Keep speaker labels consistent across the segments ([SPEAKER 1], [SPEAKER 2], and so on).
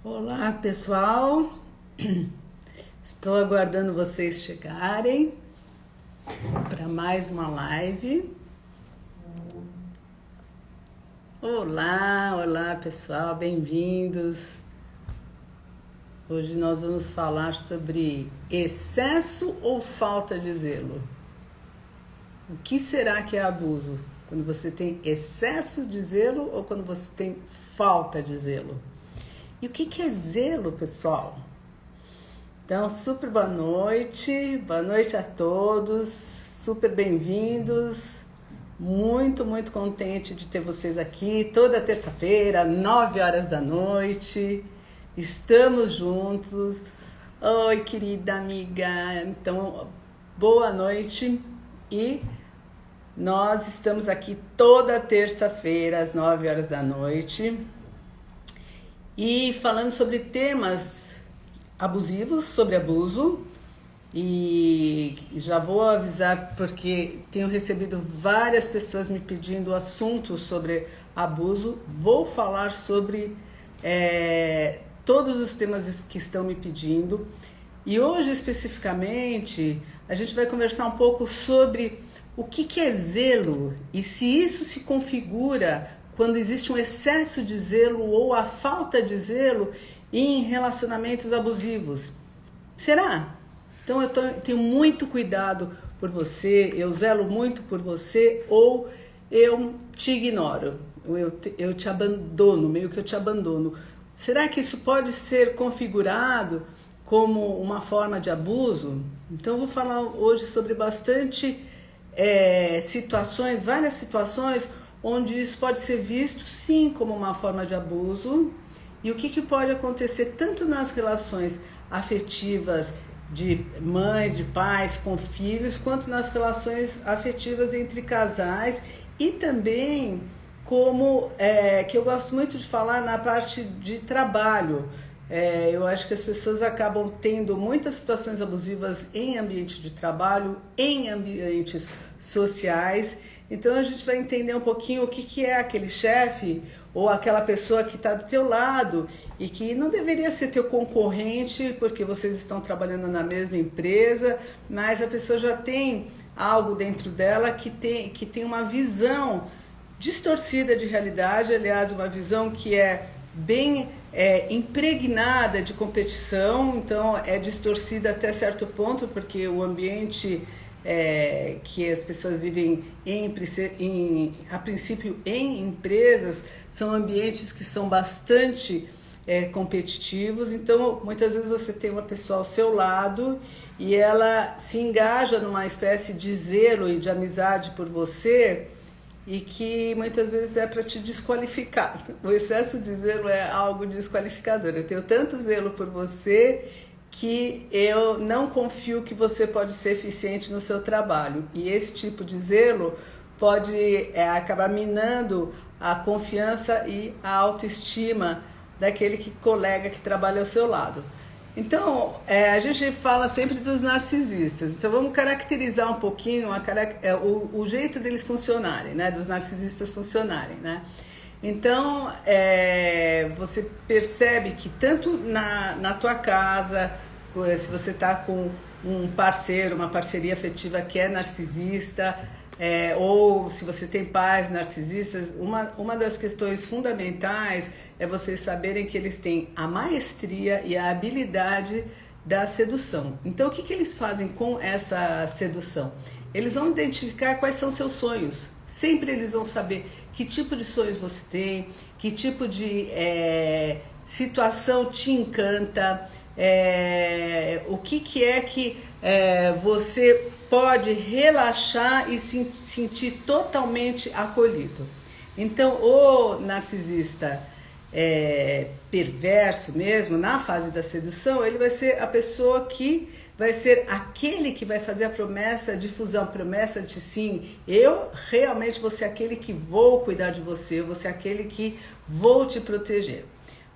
[SPEAKER 1] Olá, pessoal. Estou aguardando vocês chegarem para mais uma live. Olá, pessoal, bem-vindos. Hoje nós vamos falar sobre excesso ou falta de zelo. O que será que é abuso? Quando você tem excesso de zelo ou quando você tem falta de zelo? E o que é zelo, pessoal? Então, super boa noite a todos, super bem-vindos. Muito contente de ter vocês aqui toda terça-feira, 9 horas da noite. Estamos juntos. Oi, querida amiga. Então, boa noite. E nós estamos aqui toda terça-feira, às 9 horas da noite. E falando sobre temas abusivos, sobre abuso. E já vou avisar porque tenho recebido várias pessoas me pedindo assuntos sobre abuso. Vou falar sobre todos os temas que estão me pedindo. E hoje especificamente a gente vai conversar um pouco sobre o que é zelo e se isso se configura quando existe um excesso de zelo ou a falta de zelo em relacionamentos abusivos. Será? Então eu tenho muito cuidado por você, eu zelo muito por você ou eu te ignoro, eu te abandono, meio que eu te abandono. Será que isso pode ser configurado como uma forma de abuso? Então eu vou falar hoje sobre bastante situações, várias situações onde isso pode ser visto sim como uma forma de abuso e o que pode acontecer tanto nas relações afetivas de mães, de pais com filhos, quanto nas relações afetivas entre casais e também como que eu gosto muito de falar na parte de trabalho. Eu acho que as pessoas acabam tendo muitas situações abusivas em ambiente de trabalho, em ambientes sociais. Então a gente vai entender um pouquinho o que é aquele chefe ou aquela pessoa que está do teu lado e que não deveria ser teu concorrente porque vocês estão trabalhando na mesma empresa, mas a pessoa já tem algo dentro dela que tem uma visão distorcida de realidade, aliás, uma visão que é bem impregnada de competição, então é distorcida até certo ponto porque o ambiente que as pessoas vivem a princípio em empresas são ambientes que são bastante competitivos, então muitas vezes você tem uma pessoa ao seu lado e ela se engaja numa espécie de zelo e de amizade por você e que muitas vezes é para te desqualificar. O excesso de zelo é algo desqualificador. Eu tenho tanto zelo por você que eu não confio que você pode ser eficiente no seu trabalho. E esse tipo de zelo pode acabar minando a confiança e a autoestima daquele colega que trabalha ao seu lado. Então, a gente fala sempre dos narcisistas. Então, vamos caracterizar um pouquinho o jeito deles funcionarem, né? Dos narcisistas funcionarem, né? Então, você percebe que tanto na tua casa, se você está com um parceiro, uma parceria afetiva que é narcisista, ou se você tem pais narcisistas, uma das questões fundamentais é vocês saberem que eles têm a maestria e a habilidade da sedução. Então, o que eles fazem com essa sedução? Eles vão identificar quais são seus sonhos. Sempre eles vão saber que tipo de sonhos você tem, que tipo de situação te encanta, o que é que você pode relaxar e se sentir totalmente acolhido. Então, o narcisista perverso mesmo, na fase da sedução, ele vai ser a pessoa que vai ser aquele que vai fazer a promessa de fusão, a promessa de sim, eu realmente vou ser aquele que vou cuidar de você, eu vou ser aquele que vou te proteger.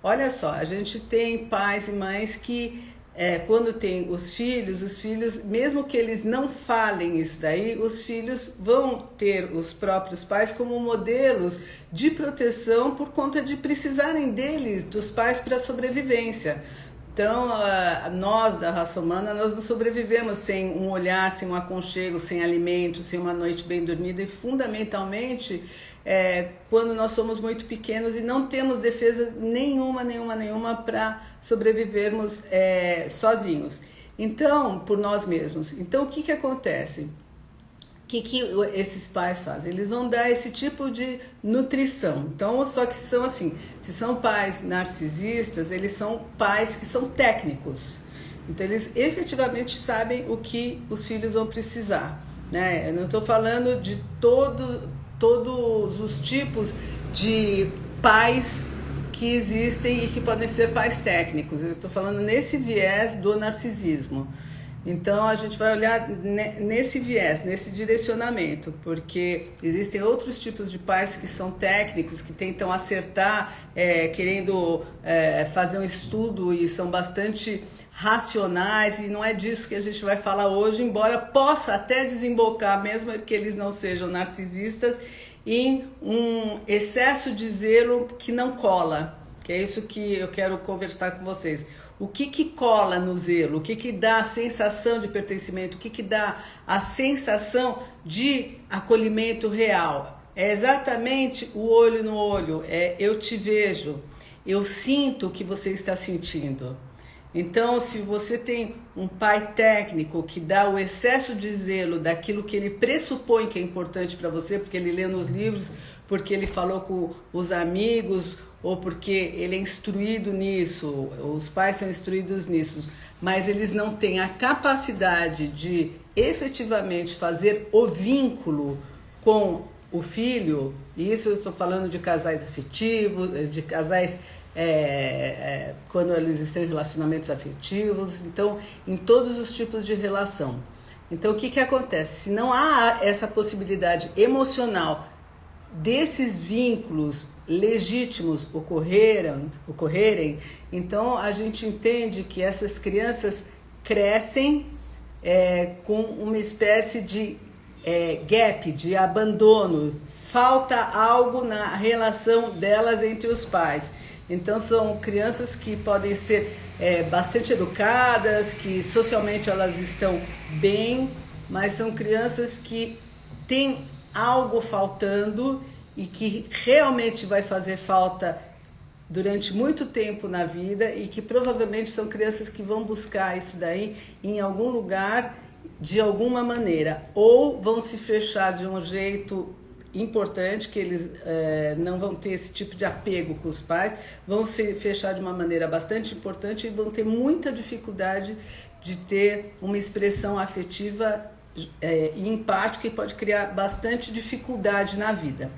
[SPEAKER 1] Olha só, a gente tem pais e mães que quando tem os filhos, mesmo que eles não falem isso daí, os filhos vão ter os próprios pais como modelos de proteção por conta de precisarem deles, dos pais, para a sobrevivência. Então, nós da raça humana, nós não sobrevivemos sem um olhar, sem um aconchego, sem alimento, sem uma noite bem dormida e, fundamentalmente, quando nós somos muito pequenos e não temos defesa nenhuma para sobrevivermos sozinhos. Então, por nós mesmos. Então, o que acontece? O que esses pais fazem? Eles vão dar esse tipo de nutrição. Então, só que são assim, se são pais narcisistas, eles são pais que são técnicos. Então, eles efetivamente sabem o que os filhos vão precisar, né? Eu não estou falando de todos os tipos de pais que existem e que podem ser pais técnicos. Eu estou falando nesse viés do narcisismo. Então a gente vai olhar nesse viés, nesse direcionamento, porque existem outros tipos de pais que são técnicos, que tentam acertar, querendo fazer um estudo e são bastante racionais, e não é disso que a gente vai falar hoje, embora possa até desembocar, mesmo que eles não sejam narcisistas, em um excesso de zelo que não cola, que é isso que eu quero conversar com vocês. O que cola no zelo? O que dá a sensação de pertencimento? O que dá a sensação de acolhimento real? É exatamente o olho no olho, eu te vejo, eu sinto o que você está sentindo. Então, se você tem um pai técnico que dá o excesso de zelo daquilo que ele pressupõe que é importante para você, porque ele lê nos livros, porque ele falou com os amigos, ou porque ele é instruído nisso, os pais são instruídos nisso, mas eles não têm a capacidade de efetivamente fazer o vínculo com o filho, e isso eu estou falando de casais afetivos, de casais quando eles estão em relacionamentos afetivos, então em todos os tipos de relação. Então o que acontece? Se não há essa possibilidade emocional desses vínculos legítimos ocorrerem, então a gente entende que essas crianças crescem com uma espécie de gap, de abandono, falta algo na relação delas entre os pais. Então são crianças que podem ser bastante educadas, que socialmente elas estão bem, mas são crianças que têm algo faltando e que realmente vai fazer falta durante muito tempo na vida, e que provavelmente são crianças que vão buscar isso daí em algum lugar, de alguma maneira, ou vão se fechar de um jeito importante, que eles não vão ter esse tipo de apego com os pais, vão se fechar de uma maneira bastante importante e vão ter muita dificuldade de ter uma expressão afetiva e empática, e pode criar bastante dificuldade na vida.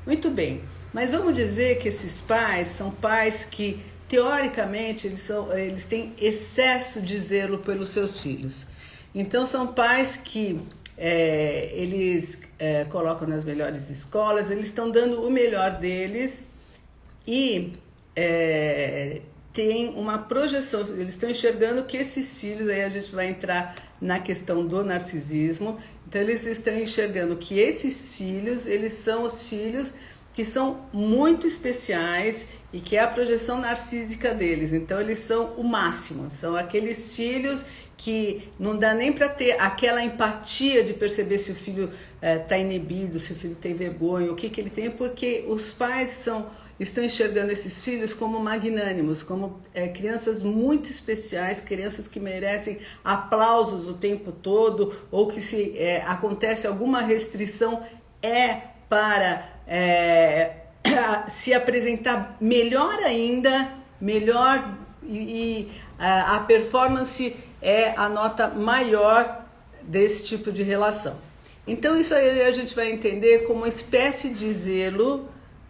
[SPEAKER 1] Muito bem, mas vamos dizer que esses pais são pais que, teoricamente, eles têm excesso de zelo pelos seus filhos. Então são pais que eles colocam nas melhores escolas, eles estão dando o melhor deles e tem uma projeção, eles estão enxergando que esses filhos, aí a gente vai entrar na questão do narcisismo, então eles estão enxergando que esses filhos, eles são os filhos que são muito especiais e que é a projeção narcísica deles, então eles são o máximo, são aqueles filhos que não dá nem para ter aquela empatia de perceber se o filho está inibido, se o filho tem vergonha, o que ele tem, porque os pais estão enxergando esses filhos como magnânimos, como crianças muito especiais, crianças que merecem aplausos o tempo todo, ou que se acontece alguma restrição para se apresentar melhor ainda, melhor, e a performance é a nota maior desse tipo de relação. Então isso aí a gente vai entender como uma espécie de zelo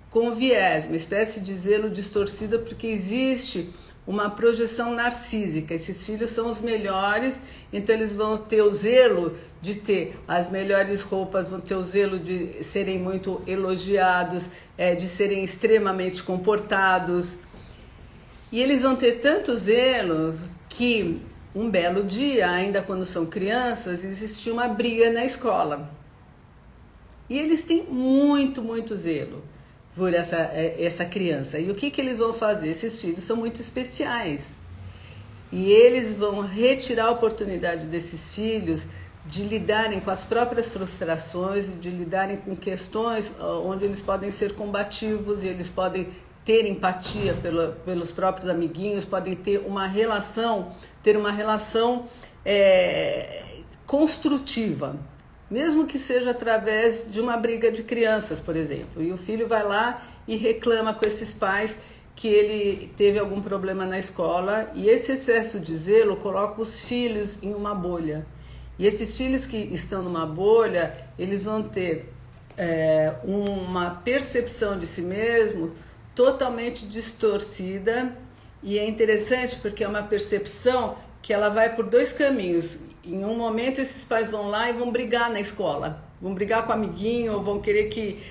[SPEAKER 1] com viés, uma espécie de zelo distorcida, porque existe uma projeção narcísica. Esses filhos são os melhores, então eles vão ter o zelo de ter as melhores roupas, vão ter o zelo de serem muito elogiados, de serem extremamente comportados. E eles vão ter tantos zelos que um belo dia, ainda quando são crianças, existiu uma briga na escola. E eles têm muito zelo por essa criança. E o que eles vão fazer? Esses filhos são muito especiais. E eles vão retirar a oportunidade desses filhos de lidarem com as próprias frustrações e de lidarem com questões onde eles podem ser combativos e eles podem ter empatia pelos próprios amiguinhos, podem ter uma relação construtiva, mesmo que seja através de uma briga de crianças, por exemplo. E o filho vai lá e reclama com esses pais que ele teve algum problema na escola, e esse excesso de zelo coloca os filhos em uma bolha. E esses filhos que estão numa bolha, eles vão ter uma percepção de si mesmo totalmente distorcida, e é interessante porque é uma percepção que ela vai por dois caminhos. Em um momento esses pais vão lá e vão brigar na escola, vão brigar com o amiguinho, ou vão querer que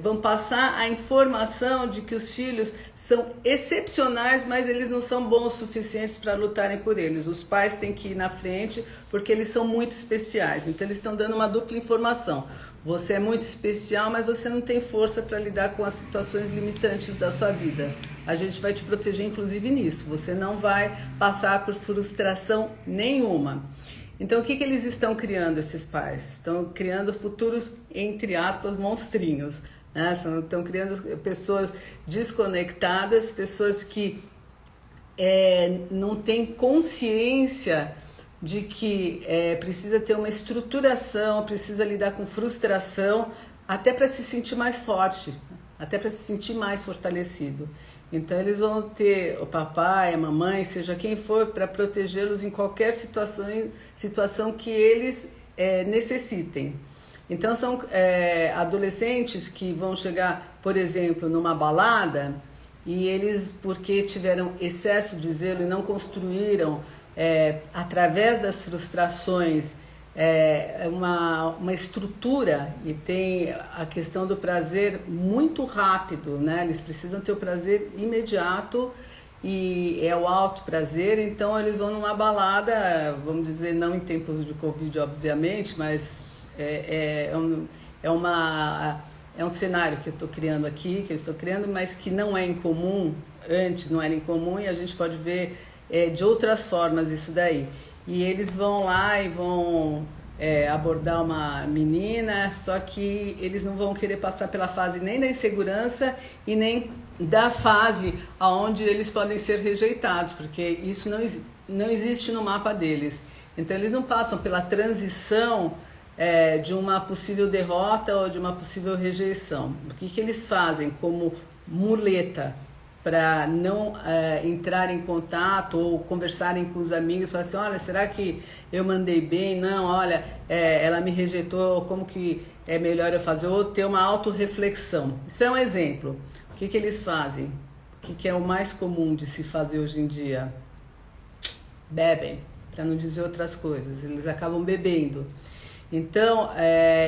[SPEAKER 1] vão passar a informação de que os filhos são excepcionais, mas eles não são bons o suficientes para lutarem por eles. Os pais têm que ir na frente porque eles são muito especiais. Então eles estão dando uma dupla informação. Você é muito especial, mas você não tem força para lidar com as situações limitantes da sua vida. A gente vai te proteger, inclusive, nisso. Você não vai passar por frustração nenhuma. Então, o que eles estão criando, esses pais? Estão criando futuros, entre aspas, monstrinhos, né? Estão criando pessoas desconectadas, pessoas que não têm consciência de que precisa ter uma estruturação, precisa lidar com frustração, até para se sentir mais forte, até para se sentir mais fortalecido. Então eles vão ter o papai, a mamãe, seja quem for, para protegê-los em qualquer situação que eles necessitem. Então são adolescentes que vão chegar, por exemplo, numa balada, e eles, porque tiveram excesso de zelo e não construíram através das frustrações uma estrutura, e tem a questão do prazer muito rápido, né? Eles precisam ter o prazer imediato e é o alto prazer. Então eles vão numa balada, vamos dizer, não em tempos de Covid, obviamente, mas é um cenário que eu estou criando aqui, que eu estou criando, mas que não é incomum. Antes não era incomum, e a gente pode ver de outras formas isso daí. E eles vão lá e vão abordar uma menina, só que eles não vão querer passar pela fase nem da insegurança e nem da fase onde eles podem ser rejeitados, porque isso não existe no mapa deles. Então eles não passam pela transição de uma possível derrota ou de uma possível rejeição. O que eles fazem como muleta para não entrar em contato ou conversarem com os amigos, falar assim, olha, será que eu mandei bem? Não, olha, ela me rejeitou, como que é melhor eu fazer? Ou ter uma autorreflexão. Isso é um exemplo. O que eles fazem? O que é o mais comum de se fazer hoje em dia? Bebem, para não dizer outras coisas. Eles acabam bebendo. Então,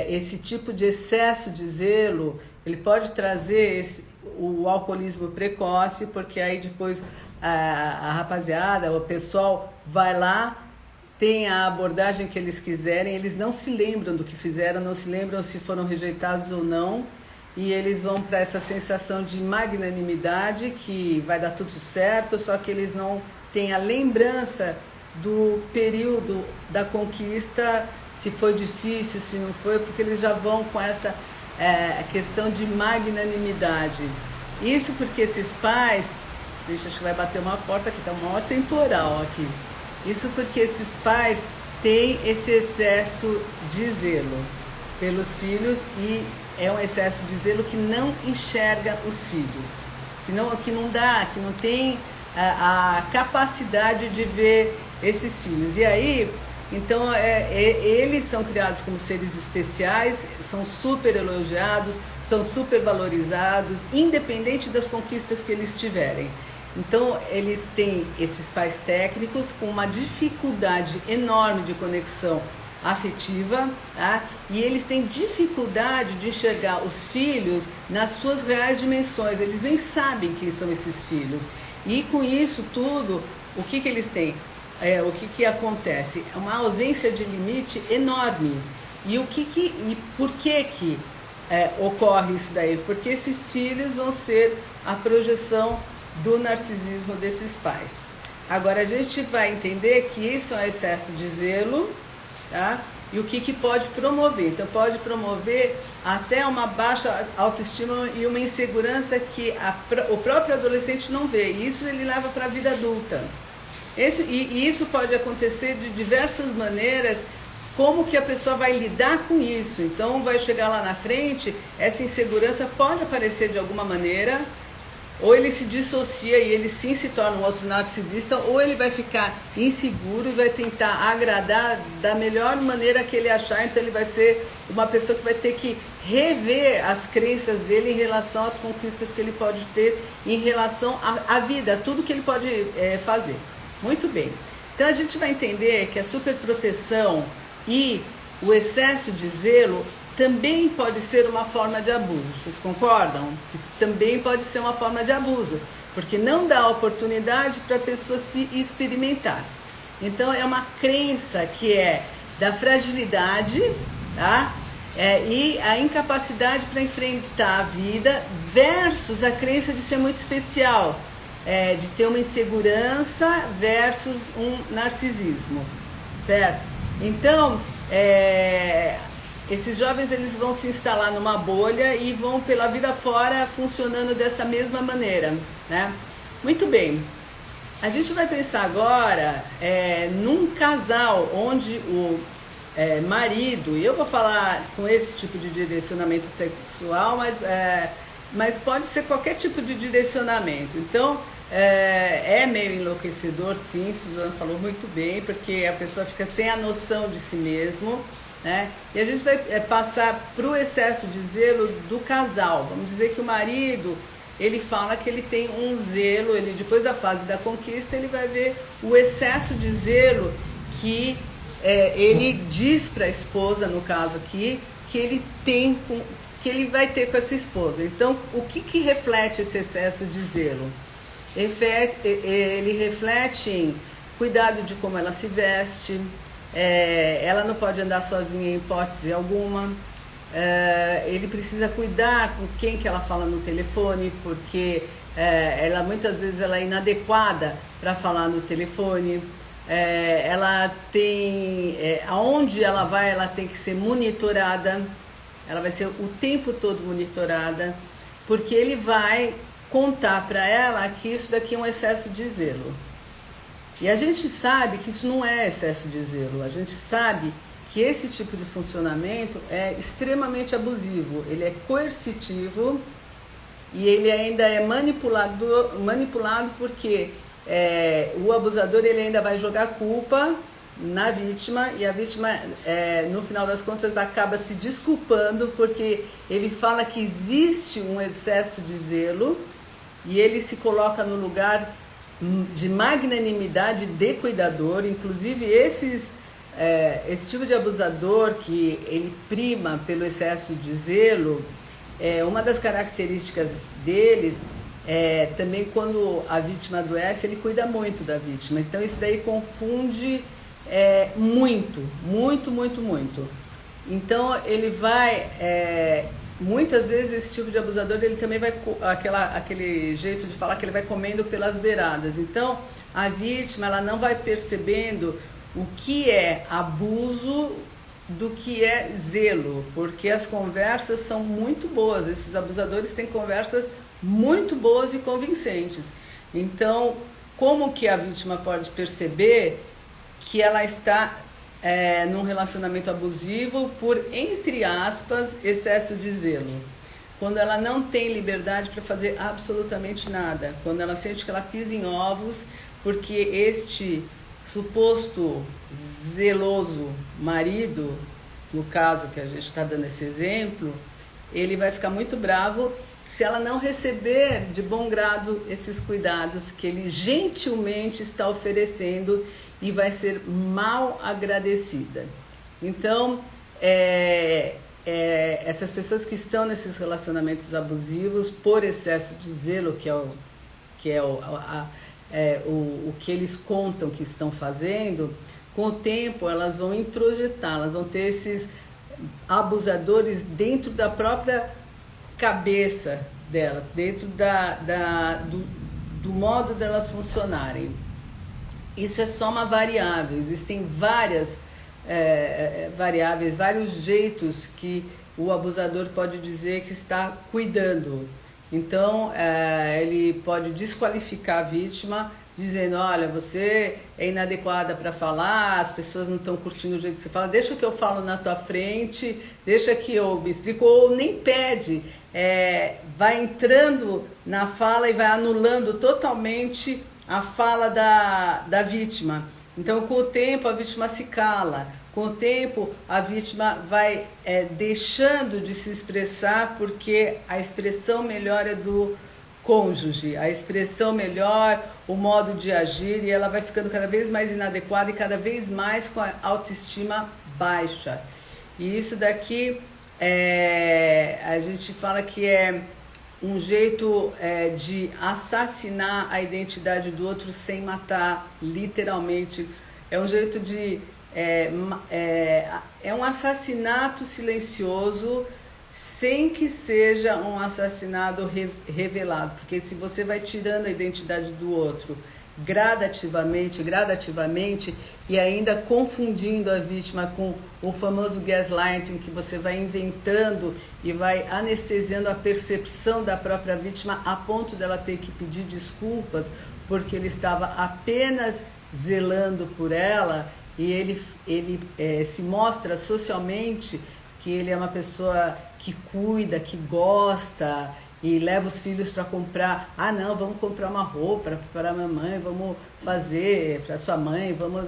[SPEAKER 1] esse tipo de excesso de zelo, ele pode trazer o alcoolismo precoce, porque aí depois a rapaziada, o pessoal vai lá, tem a abordagem que eles quiserem, eles não se lembram do que fizeram, não se lembram se foram rejeitados ou não, e eles vão para essa sensação de magnanimidade, que vai dar tudo certo, só que eles não têm a lembrança do período da conquista, se foi difícil, se não foi, porque eles já vão com essa questão de magnanimidade. Isso porque esses pais, acho que vai bater uma porta aqui, tá um maior temporal aqui. Isso porque esses pais têm esse excesso de zelo pelos filhos, e é um excesso de zelo que não enxerga os filhos, que não tem a capacidade de ver esses filhos. E aí, então, eles são criados como seres especiais, são super elogiados, são super valorizados, independente das conquistas que eles tiverem. Então, eles têm esses pais técnicos com uma dificuldade enorme de conexão afetiva, tá? E eles têm dificuldade de enxergar os filhos nas suas reais dimensões, eles nem sabem quem são esses filhos. E com isso tudo, o que eles têm? O que acontece? É uma ausência de limite enorme. E por que ocorre isso daí? Porque esses filhos vão ser a projeção do narcisismo desses pais. Agora a gente vai entender que isso é excesso de zelo, tá? E o que pode promover? Então pode promover até uma baixa autoestima e uma insegurança que o próprio adolescente não vê. E isso ele leva para a vida adulta. E isso pode acontecer de diversas maneiras. Como que a pessoa vai lidar com isso? Então vai chegar lá na frente, essa insegurança pode aparecer de alguma maneira, ou ele se dissocia e ele sim se torna um outro narcisista, ou ele vai ficar inseguro e vai tentar agradar da melhor maneira que ele achar. Então ele vai ser uma pessoa que vai ter que rever as crenças dele em relação às conquistas que ele pode ter, em relação à vida, a tudo que ele pode fazer. Muito bem. Então a gente vai entender que a superproteção e o excesso de zelo também pode ser uma forma de abuso. Vocês concordam? Também pode ser uma forma de abuso, porque não dá oportunidade para a pessoa se experimentar. Então é uma crença que é da fragilidade, tá? E a incapacidade para enfrentar a vida versus a crença de ser muito especial, de ter uma insegurança versus um narcisismo, certo? Então, esses jovens eles vão se instalar numa bolha e vão pela vida fora funcionando dessa mesma maneira, né? Muito bem. A gente vai pensar agora num casal onde o marido, e eu vou falar com esse tipo de direcionamento sexual, mas pode ser qualquer tipo de direcionamento. Então, é meio enlouquecedor, sim, Suzana falou muito bem, porque a pessoa fica sem a noção de si mesmo, né? E a gente vai passar para o excesso de zelo do casal. Vamos dizer que o marido, ele fala que ele tem um zelo, ele depois da fase da conquista, ele vai ver o excesso de zelo que ele diz para a esposa, no caso aqui, que ele tem que ele vai ter com essa esposa. Então, o que reflete esse excesso de zelo? Ele reflete em cuidado de como ela se veste, ela não pode andar sozinha em hipótese alguma, ele precisa cuidar com quem que ela fala no telefone, porque ela muitas vezes ela é inadequada para falar no telefone, ela tem, aonde ela vai, ela tem que ser monitorada, ela vai ser o tempo todo monitorada, porque ele vai contar para ela que isso daqui é um excesso de zelo. E a gente sabe que isso não é excesso de zelo, a gente sabe que esse tipo de funcionamento é extremamente abusivo, ele é coercitivo e ele ainda é manipulado porque o abusador ele ainda vai jogar culpa na vítima e a vítima, no final das contas, acaba se desculpando porque ele fala que existe um excesso de zelo e ele se coloca no lugar de magnanimidade de cuidador. Inclusive esse tipo de abusador que ele prima pelo excesso de zelo, uma das características deles também quando a vítima adoece, ele cuida muito da vítima. Então isso daí confunde muito. Então ele vai... muitas vezes esse tipo de abusador ele também vai aquele jeito de falar que ele vai comendo pelas beiradas. Então a vítima ela não vai percebendo o que é abuso do que é zelo, porque as conversas são muito boas. Esses abusadores têm conversas muito boas e convincentes. Então como que a vítima pode perceber que ela está num relacionamento abusivo por, entre aspas, excesso de zelo? Quando ela não tem liberdade para fazer absolutamente nada, quando ela sente que ela pisa em ovos, porque este suposto zeloso marido, no caso que a gente está dando esse exemplo, ele vai ficar muito bravo se ela não receber de bom grado esses cuidados que ele gentilmente está oferecendo e vai ser mal agradecida. Então, essas pessoas que estão nesses relacionamentos abusivos por excesso de zelo, o que eles contam que estão fazendo, com o tempo elas vão introjetar, elas vão ter esses abusadores dentro da própria cabeça delas, dentro do modo delas funcionarem. Isso é só uma variável, existem várias variáveis, vários jeitos que o abusador pode dizer que está cuidando. Então, ele pode desqualificar a vítima, dizendo, olha, você é inadequada para falar, as pessoas não estão curtindo o jeito que você fala, deixa que eu falo na tua frente, deixa que eu me explico, ou nem pede, vai entrando na fala e vai anulando totalmente a fala da vítima. Então, com o tempo, a vítima se cala. Com o tempo, a vítima vai deixando de se expressar, porque a expressão melhor é do cônjuge, a expressão melhor, o modo de agir, e ela vai ficando cada vez mais inadequada e cada vez mais com a autoestima baixa. E isso daqui, a gente fala que é um jeito de assassinar a identidade do outro sem matar, literalmente. É um jeito de... é um assassinato silencioso, sem que seja um assassinato revelado. Porque se você vai tirando a identidade do outro gradativamente, e ainda confundindo a vítima com o famoso gaslighting, que você vai inventando e vai anestesiando a percepção da própria vítima a ponto dela ter que pedir desculpas porque ele estava apenas zelando por ela, e ele se mostra socialmente que ele é uma pessoa que cuida, que gosta, e leva os filhos para comprar. Ah, não, vamos comprar uma roupa para a mamãe, vamos fazer para sua mãe, vamos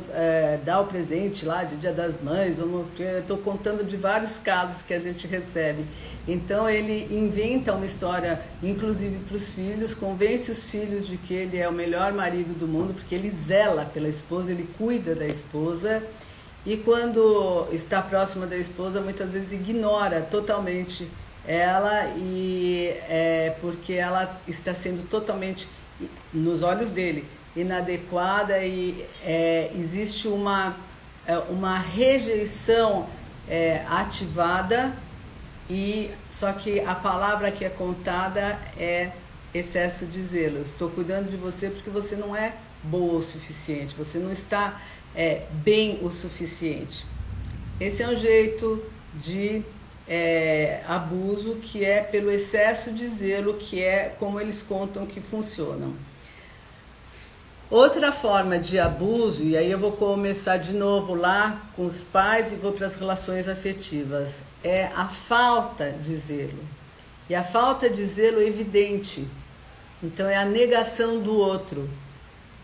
[SPEAKER 1] dar o presente lá de Dia das Mães. Eu estou contando de vários casos que a gente recebe. Então ele inventa uma história, inclusive para os filhos, convence os filhos de que ele é o melhor marido do mundo, porque ele zela pela esposa, ele cuida da esposa. E quando está próxima da esposa, muitas vezes ignora totalmente ela, e porque ela está sendo totalmente, nos olhos dele, inadequada, e existe uma rejeição ativada, e só que a palavra que é contada é excesso de zelo. Estou cuidando de você porque você não é boa o suficiente, você não está bem o suficiente. Esse é um jeito de abuso, que é pelo excesso de zelo, que é como eles contam que funcionam. Outra forma de abuso, e aí eu vou começar de novo lá com os pais e vou para as relações afetivas, é a falta de zelo. E a falta de zelo é evidente, então é a negação do outro.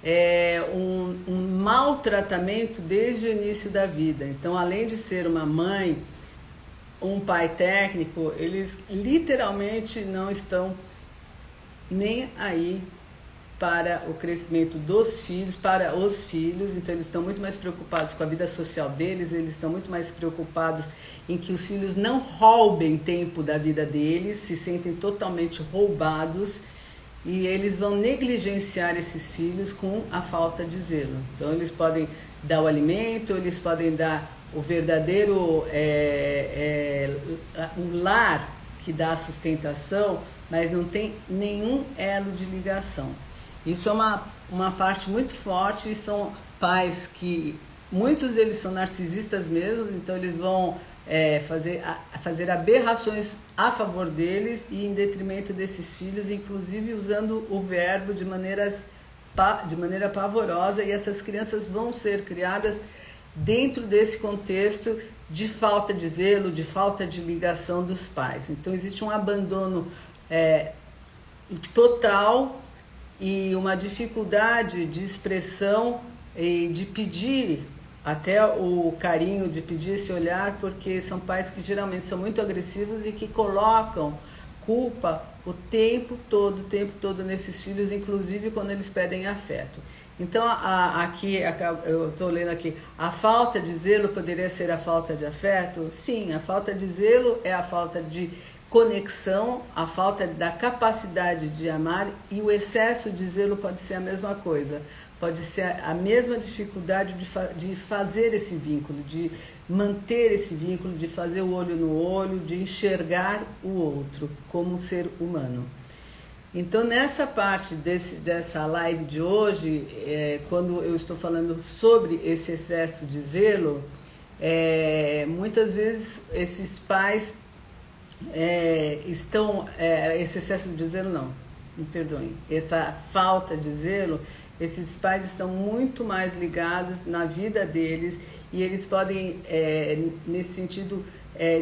[SPEAKER 1] É um maltratamento desde o início da vida. Então, além de ser uma mãe, um pai técnico, eles literalmente não estão nem aí para o crescimento dos filhos, para os filhos. Então eles estão muito mais preocupados com a vida social deles, eles estão muito mais preocupados em que os filhos não roubem tempo da vida deles, se sentem totalmente roubados, e eles vão negligenciar esses filhos com a falta de zelo. Então eles podem dar o alimento, eles podem dar o verdadeiro o lar que dá a sustentação, mas não tem nenhum elo de ligação. Isso é uma parte muito forte, e são pais que, muitos deles são narcisistas mesmo, então eles vão fazer aberrações a favor deles e em detrimento desses filhos, inclusive usando o verbo de maneira pavorosa, e essas crianças vão ser criadas dentro desse contexto de falta de zelo, de falta de ligação dos pais. Então existe um abandono total e uma dificuldade de expressão e de pedir até o carinho, de pedir esse olhar, porque são pais que geralmente são muito agressivos e que colocam culpa o tempo todo nesses filhos, inclusive quando eles pedem afeto. Então, eu estou lendo aqui, a falta de zelo poderia ser a falta de afeto? Sim, a falta de zelo é a falta de conexão, a falta da capacidade de amar, e o excesso de zelo pode ser a mesma coisa. Pode ser a mesma dificuldade de fazer esse vínculo, de manter esse vínculo, de fazer o olho no olho, de enxergar o outro como um ser humano. Então, nessa parte dessa live de hoje, quando eu estou falando sobre esse excesso de zelo, muitas vezes esses pais esse excesso de zelo não, me perdoem, essa falta de zelo, esses pais estão muito mais ligados na vida deles e eles podem, nesse sentido,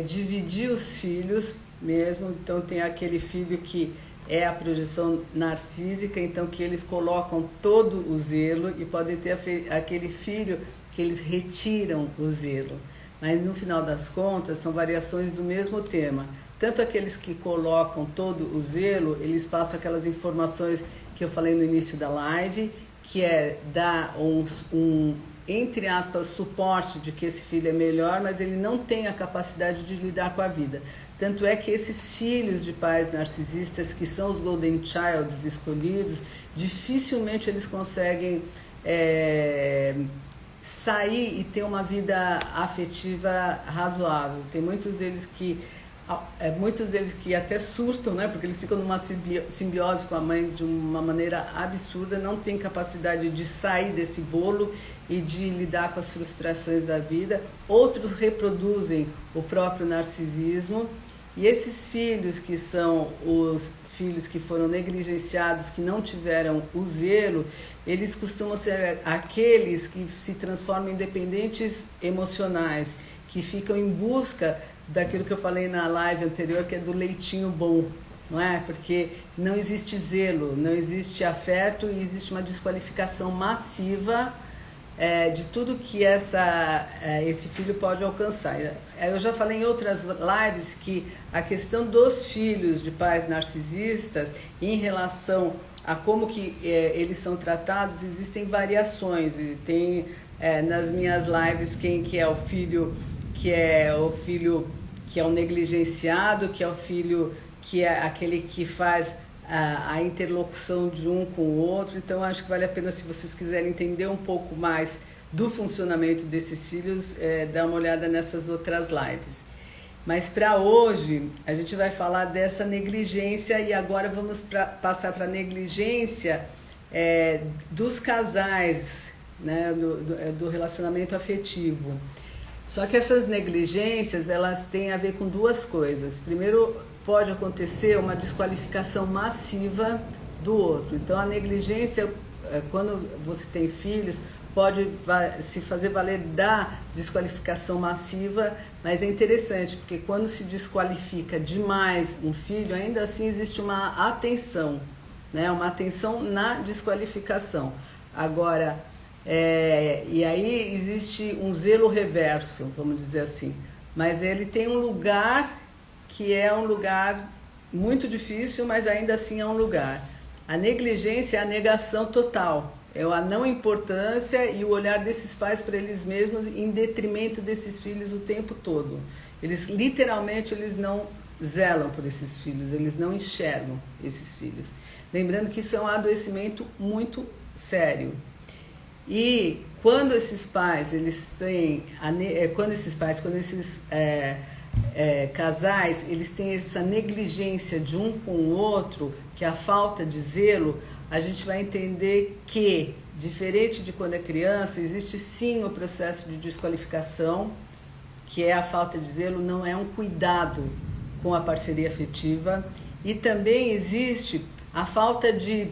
[SPEAKER 1] dividir os filhos mesmo. Então, tem aquele filho que é a projeção narcísica, então que eles colocam todo o zelo, e podem ter aquele filho que eles retiram o zelo. Mas no final das contas são variações do mesmo tema. Tanto aqueles que colocam todo o zelo, eles passam aquelas informações que eu falei no início da live, que é dar entre aspas, suporte de que esse filho é melhor, mas ele não tem a capacidade de lidar com a vida. Tanto é que esses filhos de pais narcisistas, que são os golden childs escolhidos, dificilmente eles conseguem sair e ter uma vida afetiva razoável. Tem muitos deles que até surtam, né? Porque eles ficam numa simbiose com a mãe de uma maneira absurda, não tem capacidade de sair desse bolo e de lidar com as frustrações da vida. Outros reproduzem o próprio narcisismo. E esses filhos, que são os filhos que foram negligenciados, que não tiveram o zelo, eles costumam ser aqueles que se transformam em dependentes emocionais, que ficam em busca daquilo que eu falei na live anterior, que é do leitinho bom, não é? Porque não existe zelo, não existe afeto e existe uma desqualificação massiva de tudo que esse filho pode alcançar. Eu já falei em outras lives que a questão dos filhos de pais narcisistas em relação a como que eles são tratados, existem variações. E tem nas minhas lives quem que é o filho que é o negligenciado, que é o filho que é aquele que faz a interlocução de um com o outro. Então, acho que vale a pena, se vocês quiserem entender um pouco mais do funcionamento desses filhos, dar uma olhada nessas outras lives. Mas para hoje, a gente vai falar dessa negligência, e agora vamos passar para a negligência dos casais, né, do relacionamento afetivo. Só que essas negligências, elas têm a ver com duas coisas. Primeiro, pode acontecer uma desqualificação massiva do outro. Então, a negligência, quando você tem filhos, pode se fazer valer da desqualificação massiva, mas é interessante, porque quando se desqualifica demais um filho, ainda assim existe uma atenção, né? Uma atenção na desqualificação. Agora, e aí existe um zelo reverso, vamos dizer assim, mas ele tem um lugar que é um lugar muito difícil, mas ainda assim é um lugar. A negligência é a negação total, é a não importância e o olhar desses pais para eles mesmos em detrimento desses filhos o tempo todo. Eles literalmente não zelam por esses filhos, eles não enxergam esses filhos. Lembrando que isso é um adoecimento muito sério. E quando esses pais, quando esses casais, eles têm essa negligência de um com o outro, que é a falta de zelo, a gente vai entender que, diferente de quando é criança, existe sim o processo de desqualificação, que é a falta de zelo, não é um cuidado com a parceria afetiva, e também existe a falta de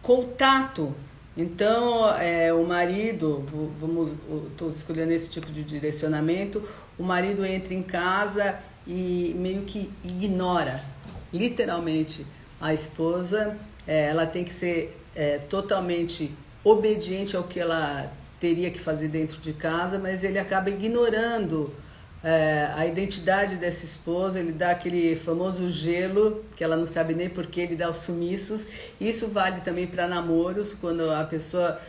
[SPEAKER 1] contato. Então, o marido, estou escolhendo esse tipo de direcionamento, o marido entra em casa e meio que ignora, literalmente, a esposa. Ela tem que ser totalmente obediente ao que ela teria que fazer dentro de casa, mas ele acaba ignorando a identidade dessa esposa, ele dá aquele famoso gelo, que ela não sabe nem por que, ele dá os sumiços. Isso vale também para namoros, quando a pessoa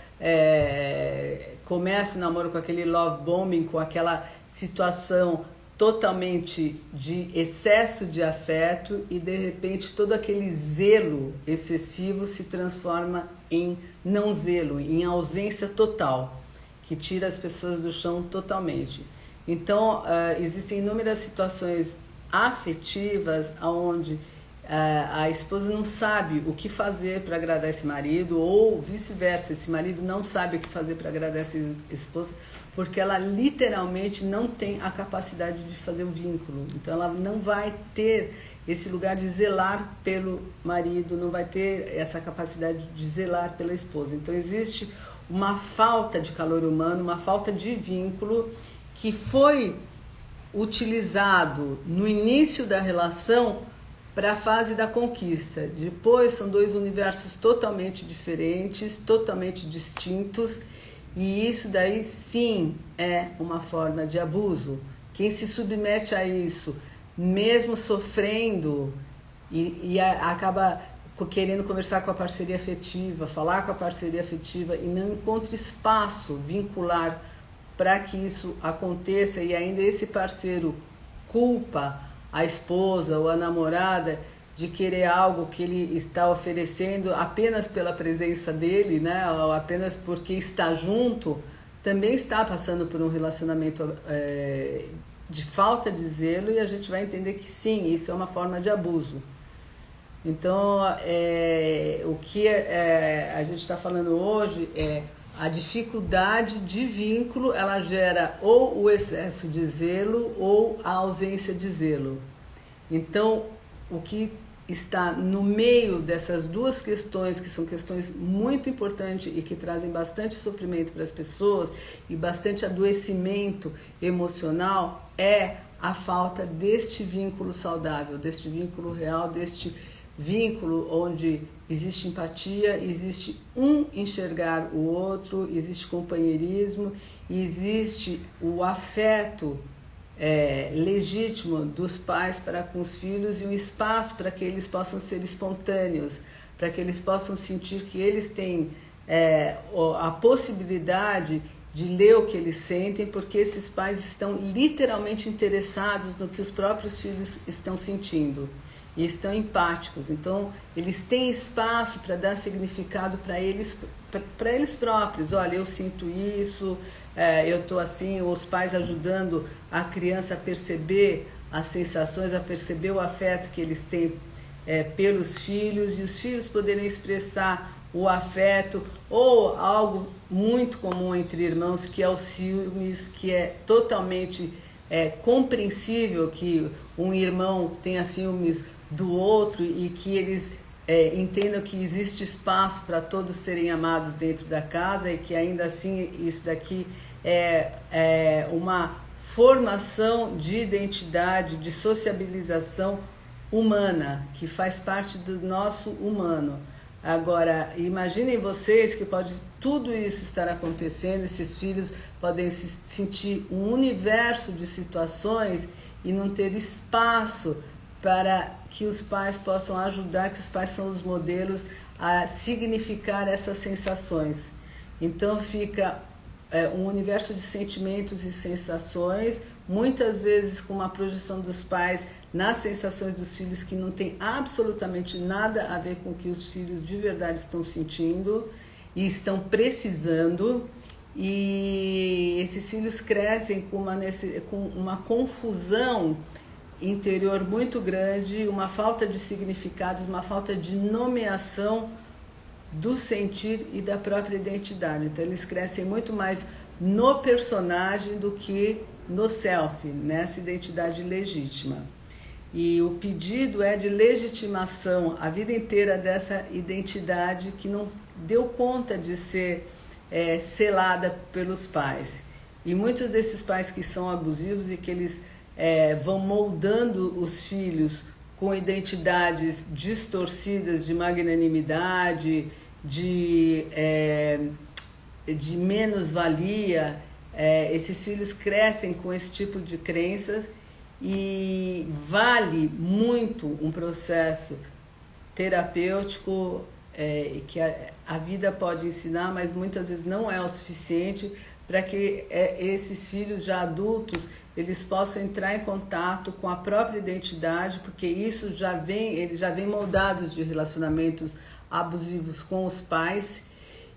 [SPEAKER 1] começa o namoro com aquele love bombing, com aquela situação totalmente de excesso de afeto, e de repente todo aquele zelo excessivo se transforma em não zelo, em ausência total, que tira as pessoas do chão totalmente. Então, existem inúmeras situações afetivas onde a esposa não sabe o que fazer para agradar esse marido, ou vice-versa, esse marido não sabe o que fazer para agradar essa esposa, porque ela literalmente não tem a capacidade de fazer o vínculo. Então ela não vai ter esse lugar de zelar pelo marido, não vai ter essa capacidade de zelar pela esposa. Então existe uma falta de calor humano, uma falta de vínculo que foi utilizado no início da relação para a fase da conquista. Depois são dois universos totalmente diferentes, totalmente distintos, e isso daí sim é uma forma de abuso. Quem se submete a isso, mesmo sofrendo, e acaba querendo conversar com a parceria afetiva, falar com a parceria afetiva, e não encontra espaço vincular para que isso aconteça, e ainda esse parceiro culpa a esposa ou a namorada de querer algo que ele está oferecendo apenas pela presença dele, né, ou apenas porque está junto, também está passando por um relacionamento de falta de zelo, e a gente vai entender que sim, isso é uma forma de abuso. Então, o que a gente está falando hoje é a dificuldade de vínculo, ela gera ou o excesso de zelo ou a ausência de zelo. Então, o que está no meio dessas duas questões, que são questões muito importantes e que trazem bastante sofrimento para as pessoas e bastante adoecimento emocional, é a falta deste vínculo saudável, deste vínculo real, deste vínculo onde existe empatia, existe um enxergar o outro, existe companheirismo, existe o afeto legítimo dos pais para com os filhos, e um espaço para que eles possam ser espontâneos, para que eles possam sentir que eles têm a possibilidade de ler o que eles sentem, porque esses pais estão literalmente interessados no que os próprios filhos estão sentindo e estão empáticos. Então eles têm espaço para dar significado para eles próprios. Olha, eu sinto isso, eu estou assim, os pais ajudando a criança a perceber as sensações, a perceber o afeto que eles têm pelos filhos, e os filhos poderem expressar o afeto, ou algo muito comum entre irmãos, que é o ciúmes, que é totalmente compreensível que um irmão tenha ciúmes do outro, e que eles entendam que existe espaço para todos serem amados dentro da casa, e que ainda assim isso daqui é uma formação de identidade, de sociabilização humana, que faz parte do nosso humano. Agora, imaginem vocês que pode tudo isso estar acontecendo, esses filhos podem se sentir um universo de situações e não ter espaço para que os pais possam ajudar, que os pais são os modelos a significar essas sensações. Então fica um universo de sentimentos e sensações, muitas vezes com uma projeção dos pais nas sensações dos filhos, que não tem absolutamente nada a ver com o que os filhos de verdade estão sentindo e estão precisando. E esses filhos crescem com uma confusão interior muito grande, uma falta de significados, uma falta de nomeação do sentir e da própria identidade. Então eles crescem muito mais no personagem do que no self, nessa identidade legítima. E o pedido é de legitimação a vida inteira dessa identidade que não deu conta de ser selada pelos pais. E muitos desses pais que são abusivos e que eles vão moldando os filhos com identidades distorcidas de magnanimidade, de menos-valia, esses filhos crescem com esse tipo de crenças e vale muito um processo terapêutico que a vida pode ensinar, mas muitas vezes não é o suficiente para que esses filhos já adultos eles possam entrar em contato com a própria identidade, porque isso eles já vêm moldados de relacionamentos abusivos com os pais,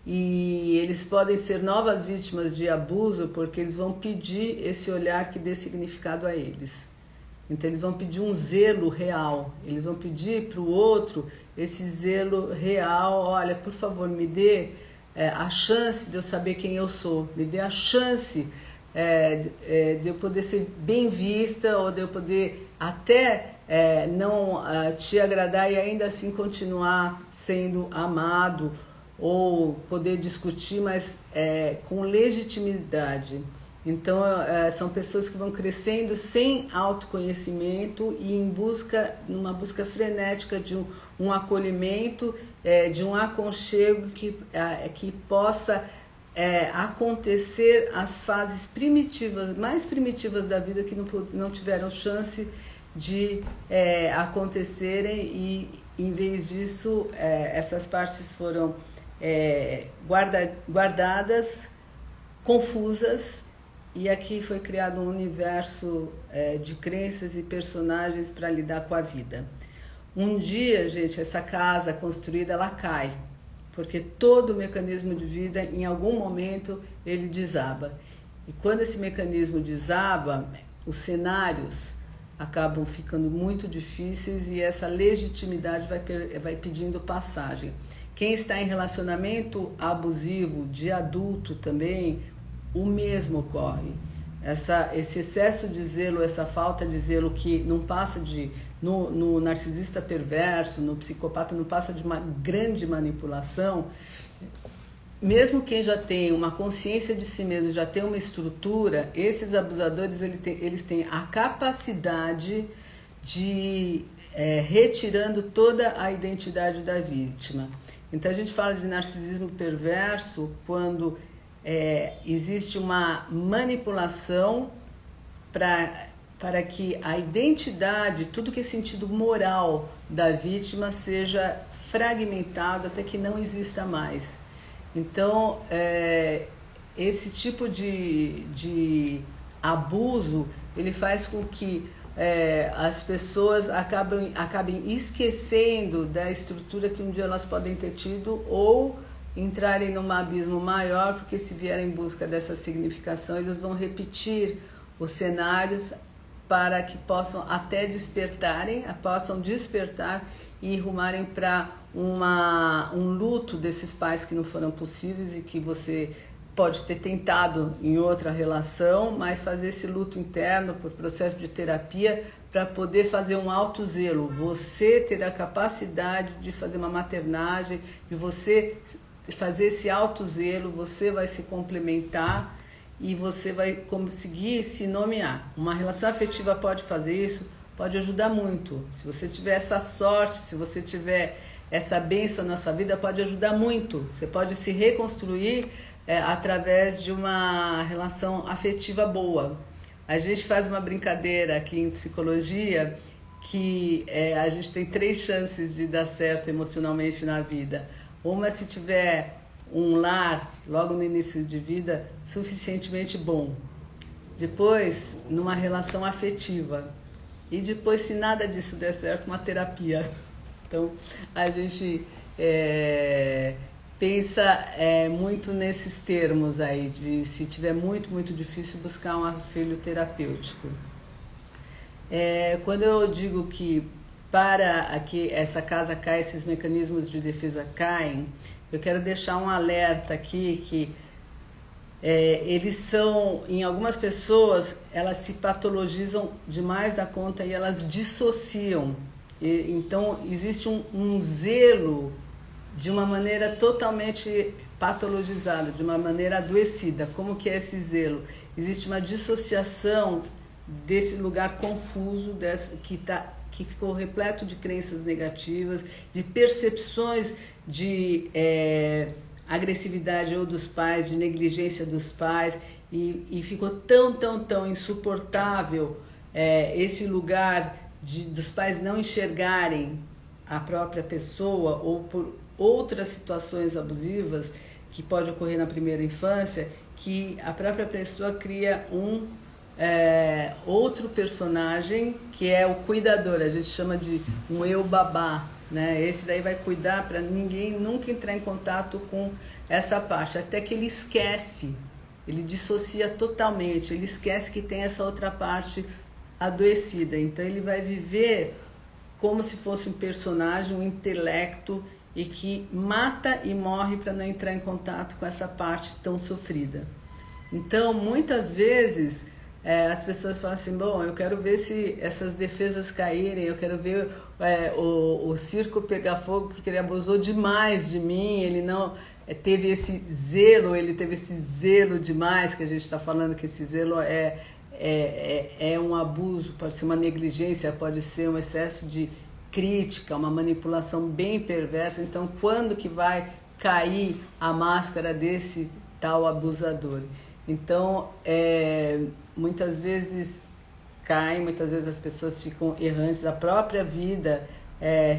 [SPEAKER 1] e eles podem ser novas vítimas de abuso porque eles vão pedir esse olhar que dê significado a eles. Então eles vão pedir um zelo real, eles vão pedir para o outro esse zelo real. Olha, por favor, me dê a chance de eu saber quem eu sou, me dê a chance de eu poder ser bem vista, ou de eu poder até não te agradar e ainda assim continuar sendo amado, ou poder discutir, mas com legitimidade. Então, são pessoas que vão crescendo sem autoconhecimento e numa busca frenética de um acolhimento, de um aconchego que possa acontecer as fases mais primitivas da vida que não tiveram chance de acontecerem, e em vez disso, essas partes foram guardadas, confusas. E aqui foi criado um universo de crenças e personagens para lidar com a vida. Um dia, gente, essa casa construída, ela cai, porque todo o mecanismo de vida, em algum momento, ele desaba. E quando esse mecanismo desaba, os cenários acabam ficando muito difíceis e essa legitimidade vai pedindo passagem. Quem está em relacionamento abusivo, de adulto também, o mesmo ocorre. Esse excesso de zelo, essa falta de zelo que não passa no narcisista perverso, no psicopata, não passa de uma grande manipulação. Mesmo quem já tem uma consciência de si mesmo, já tem uma estrutura, esses abusadores eles têm a capacidade de retirando toda a identidade da vítima. Então a gente fala de narcisismo perverso quando existe uma manipulação para que a identidade, tudo que é sentido moral da vítima seja fragmentado até que não exista mais. Então, esse tipo de abuso, ele faz com que as pessoas acabem esquecendo da estrutura que um dia elas podem ter tido, ou entrarem num abismo maior, porque se vierem em busca dessa significação, eles vão repetir os cenários para que possam até possam despertar e rumarem para um luto desses pais que não foram possíveis e que você pode ter tentado em outra relação, mas fazer esse luto interno por processo de terapia para poder fazer um autozelo. Você ter a capacidade de fazer uma maternagem, de você fazer esse autozelo, você vai se complementar e você vai conseguir se nomear. Uma relação afetiva pode fazer isso, pode ajudar muito. Se você tiver essa sorte, se você tiver essa bênção na sua vida, pode ajudar muito. Você pode se reconstruir através de uma relação afetiva boa. A gente faz uma brincadeira aqui em psicologia que a gente tem 3 chances de dar certo emocionalmente na vida. Uma, se tiver um lar logo no início de vida suficientemente bom. Depois, numa relação afetiva. E depois, se nada disso der certo, uma terapia. Então, a gente pensa muito nesses termos aí, de se tiver muito, muito difícil, buscar um auxílio terapêutico. Quando eu digo que para que essa casa caia, esses mecanismos de defesa caem, eu quero deixar um alerta aqui que eles são, em algumas pessoas, elas se patologizam demais da conta e elas dissociam. Então, existe um zelo de uma maneira totalmente patologizada, de uma maneira adoecida. Como que é esse zelo? Existe uma dissociação desse lugar confuso, que ficou repleto de crenças negativas, de percepções de agressividade ou dos pais, de negligência dos pais, e ficou tão insuportável esse lugar dos pais não enxergarem a própria pessoa ou por outras situações abusivas que pode ocorrer na primeira infância, que a própria pessoa cria outro personagem que é o cuidador, a gente chama de um eu babá, né? Esse daí vai cuidar para ninguém nunca entrar em contato com essa parte, até que ele esquece, ele dissocia totalmente, ele esquece que tem essa outra parte adoecida, então ele vai viver como se fosse um personagem, um intelecto, e que mata e morre para não entrar em contato com essa parte tão sofrida. Então, muitas vezes, as pessoas falam assim, bom, eu quero ver se essas defesas caírem, eu quero ver o circo pegar fogo porque ele abusou demais de mim, ele não teve esse zelo demais, que a gente está falando que esse zelo é um abuso, pode ser uma negligência, pode ser um excesso de crítica, uma manipulação bem perversa. Então, quando que vai cair a máscara desse tal abusador? Então, muitas vezes cai, muitas vezes as pessoas ficam errantes, a própria vida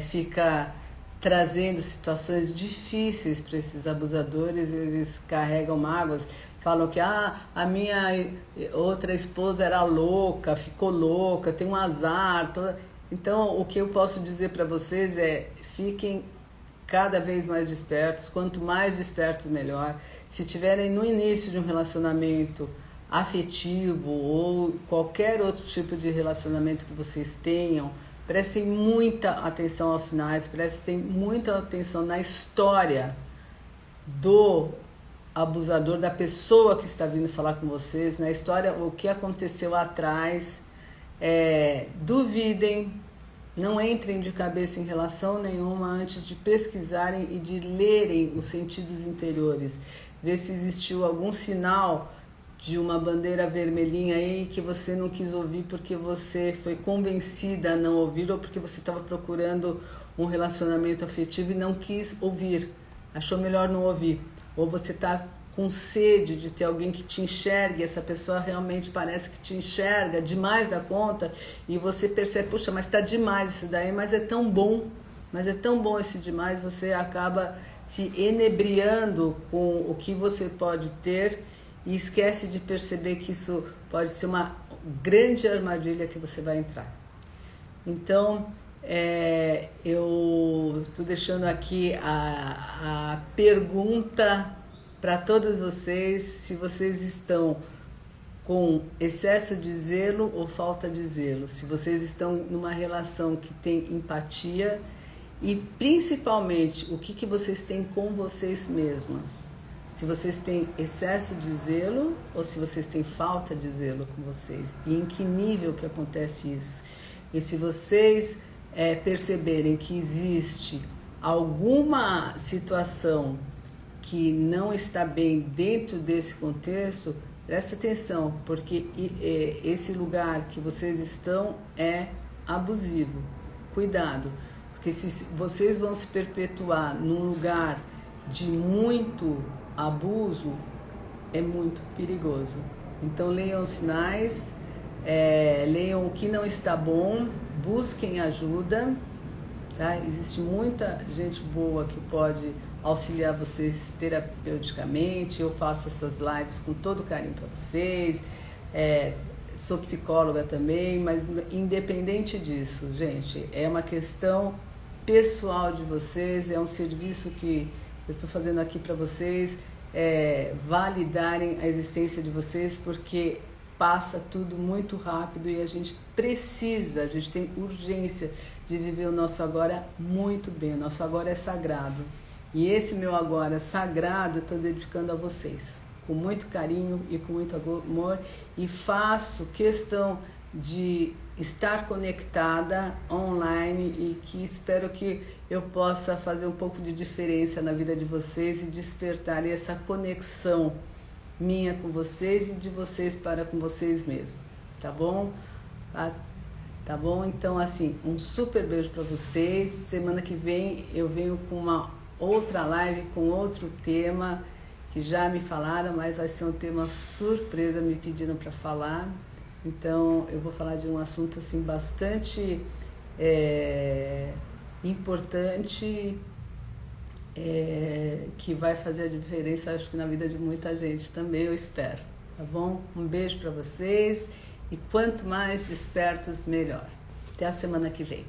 [SPEAKER 1] fica trazendo situações difíceis para esses abusadores, eles carregam mágoas, falam que a minha outra esposa era louca, ficou louca, tem um azar. Então, o que eu posso dizer para vocês fiquem cada vez mais despertos, quanto mais despertos melhor. Se tiverem no início de um relacionamento afetivo ou qualquer outro tipo de relacionamento que vocês tenham, prestem muita atenção aos sinais, prestem muita atenção na história do abusador, da pessoa que está vindo falar com vocês, na história, o que aconteceu atrás. Duvidem, não entrem de cabeça em relação nenhuma antes de pesquisarem e de lerem os sentidos interiores, ver se existiu algum sinal de uma bandeira vermelhinha aí que você não quis ouvir porque você foi convencida a não ouvir, ou porque você estava procurando um relacionamento afetivo e não quis ouvir, achou melhor não ouvir, ou você está com sede de ter alguém que te enxergue, essa pessoa realmente parece que te enxerga demais da conta e você percebe, puxa, mas está demais isso daí, mas é tão bom esse demais, você acaba se enebriando com o que você pode ter e esquece de perceber que isso pode ser uma grande armadilha que você vai entrar. Então, eu estou deixando aqui a pergunta para todas vocês, se vocês estão com excesso de zelo ou falta de zelo, se vocês estão numa relação que tem empatia e principalmente o que vocês têm com vocês mesmas, se vocês têm excesso de zelo ou se vocês têm falta de zelo com vocês e em que nível que acontece isso. E se vocês perceberem que existe alguma situação que não está bem dentro desse contexto, presta atenção, porque esse lugar que vocês estão é abusivo. Cuidado, porque se vocês vão se perpetuar num lugar de muito abuso, é muito perigoso. Então leiam os sinais, leiam o que não está bom, busquem ajuda, tá? Existe muita gente boa que pode auxiliar vocês terapeuticamente. Eu faço essas lives com todo carinho para vocês, sou psicóloga também, mas independente disso, gente, é uma questão pessoal de vocês, é um serviço que eu estou fazendo aqui para vocês, validarem a existência de vocês, porque passa tudo muito rápido e a gente tem urgência de viver o nosso agora muito bem. O nosso agora é sagrado. E esse meu agora sagrado eu estou dedicando a vocês, com muito carinho e com muito amor, e faço questão de estar conectada online e que espero que eu possa fazer um pouco de diferença na vida de vocês e despertar essa conexão minha com vocês e de vocês para com vocês mesmos, tá bom? Tá bom? Então, assim, um super beijo para vocês. Semana que vem eu venho com uma outra live, com outro tema, que já me falaram, mas vai ser um tema surpresa, me pediram para falar. Então, eu vou falar de um assunto assim bastante importante, que vai fazer a diferença, acho que na vida de muita gente também, eu espero. Tá bom? Um beijo para vocês e quanto mais despertos, melhor. Até a semana que vem.